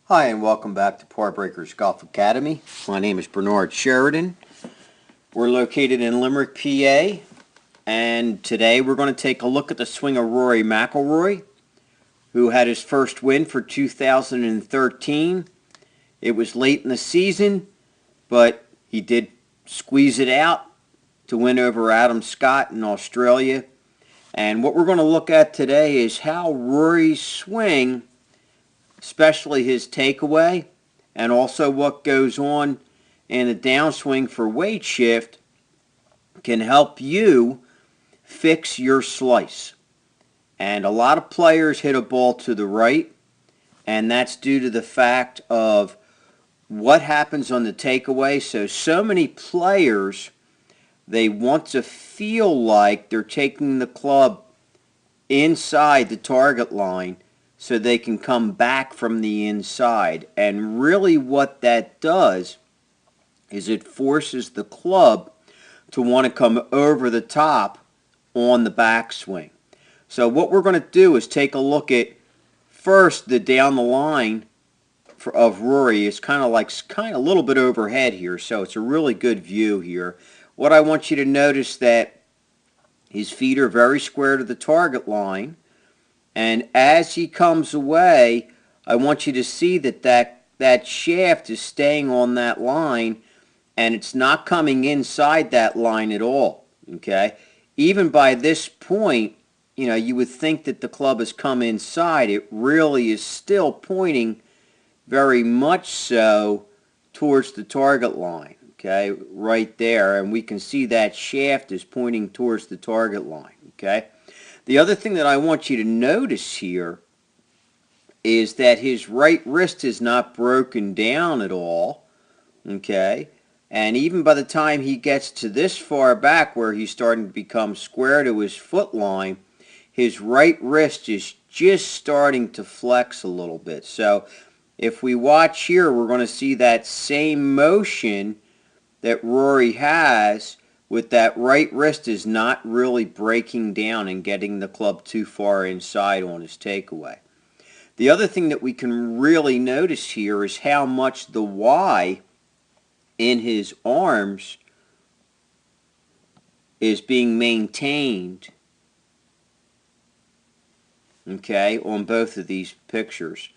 Hi and welcome back to Parbreakers Golf Academy. My name is Bernard Sheridan. We're located in Limerick, PA, and today we're going to take a look at the swing of Rory McIlroy, who had his first win for 2013. It was late in the season, but he did squeeze it out to win over Adam Scott in Australia. And what we're going to look at today is how Rory's swing, especially his takeaway, and also what goes on in the downswing for weight shift, can help you fix your slice. And a lot of players hit a ball to the right, and that's due to the fact of what happens on the takeaway. So many players, they want to feel like they're taking the club inside the target line so they can come back from the inside. And really what that does is it forces the club to want to come over the top on the backswing. So what we're going to do is take a look at first the down the line of Rory. Is kind of a little bit overhead here, so it's a really good view here. What I want you to notice that his feet are very square to the target line. And as he comes away, I want you to see that shaft is staying on that line, and it's not coming inside that line at all. Okay? Even by this point, you would think that the club has come inside. It really is still pointing very much so towards the target line. Okay? Right there. And we can see that shaft is pointing towards the target line. Okay? The other thing that I want you to notice here is that his right wrist is not broken down at all, okay? And even by the time he gets to this far back where he's starting to become square to his foot line, his right wrist is just starting to flex a little bit. So if we watch here, we're going to see that same motion that Rory has, with that right wrist is not really breaking down and getting the club too far inside on his takeaway. The other thing that we can really notice here is how much the Y in his arms is being maintained, okay, on both of these pictures.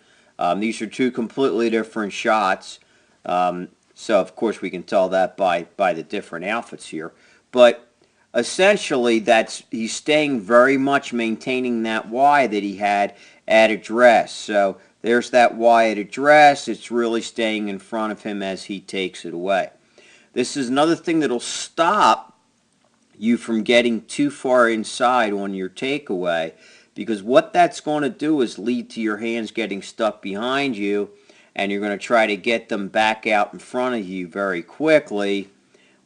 These are two completely different shots. So of course we can tell that by the different outfits here. But essentially he's staying very much maintaining that Y that he had at address. So there's that Y at address. It's really staying in front of him as he takes it away. This is another thing that'll stop you from getting too far inside on your takeaway, because what that's going to do is lead to your hands getting stuck behind you, and you're going to try to get them back out in front of you very quickly,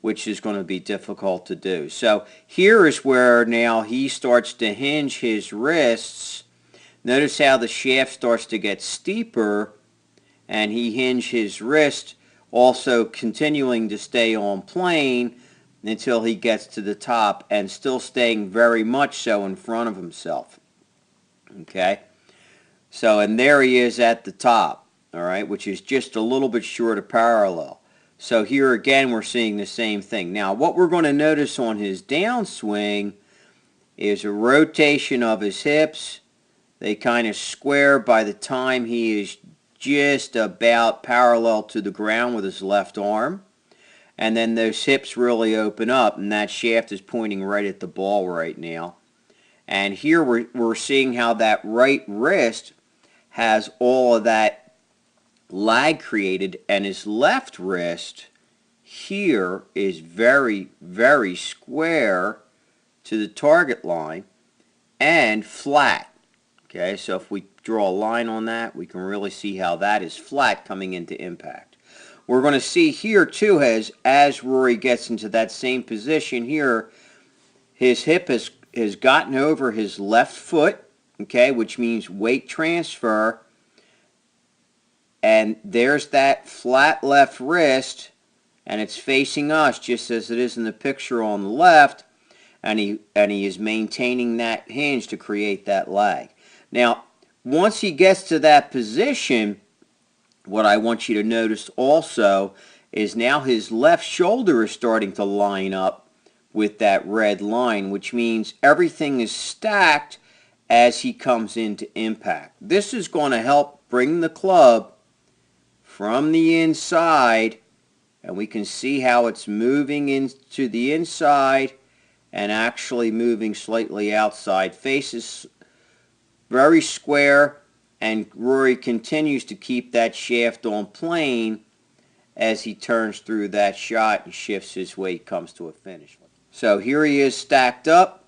which is going to be difficult to do. So here is where now he starts to hinge his wrists. Notice how the shaft starts to get steeper, and he hinges his wrist, also continuing to stay on plane until he gets to the top, and still staying very much so in front of himself. Okay? So, and there he is at the top. All right, which is just a little bit short of parallel. So here again we're seeing the same thing. Now what we're going to notice on his downswing is a rotation of his hips. They kind of square by the time he is just about parallel to the ground with his left arm. And then those hips really open up, and that shaft is pointing right at the ball right now. And here we're seeing how that right wrist has all of that lag created, and his left wrist here is very, very square to the target line and flat. Okay, so if we draw a line on that, we can really see how that is flat coming into impact. We're going to see here too, as Rory gets into that same position here, his hip has gotten over his left foot, okay, which means weight transfer. And there's that flat left wrist, and it's facing us just as it is in the picture on the left, and he is maintaining that hinge to create that lag. Now, once he gets to that position, what I want you to notice also is now his left shoulder is starting to line up with that red line, which means everything is stacked as he comes into impact. This is going to help bring the club from the inside, and we can see how it's moving into the inside and actually moving slightly outside. Face is very square, and Rory continues to keep that shaft on plane as he turns through that shot and shifts his weight, comes to a finish. So here he is stacked up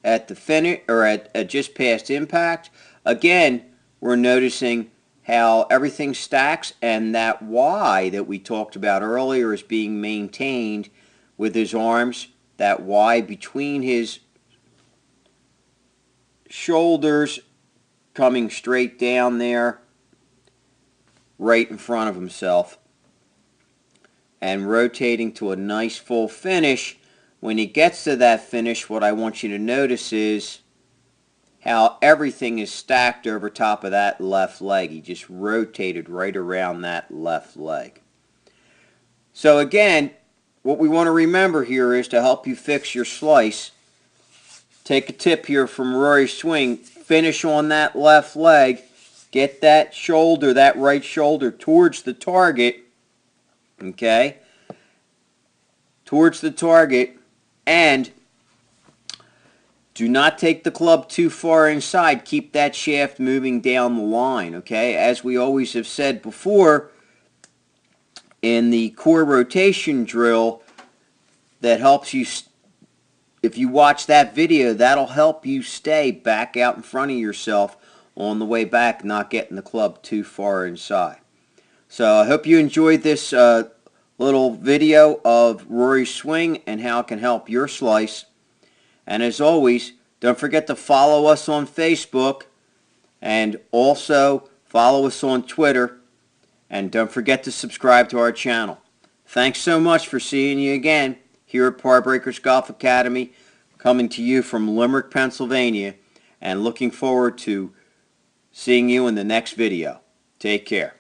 at the finish, or at just past impact. Again, we're noticing how everything stacks, and that Y that we talked about earlier is being maintained with his arms. That Y between his shoulders coming straight down there, right in front of himself, and rotating to a nice full finish. When he gets to that finish, what I want you to notice is how everything is stacked over top of that left leg. He just rotated right around that left leg. So again, what we want to remember here is to help you fix your slice. Take a tip here from Rory's swing. Finish on that left leg. Get that shoulder, that right shoulder, towards the target. Okay? Towards the target. And do not take the club too far inside. Keep that shaft moving down the line. Okay? As we always have said before, in the core rotation drill that helps you, if you watch that video, that'll help you stay back out in front of yourself on the way back, not getting the club too far inside. So I hope you enjoyed this little video of Rory's swing and how it can help your slice. And as always, don't forget to follow us on Facebook, and also follow us on Twitter. And don't forget to subscribe to our channel. Thanks so much for seeing you again here at Parbreakers Golf Academy, coming to you from Limerick, Pennsylvania, and looking forward to seeing you in the next video. Take care.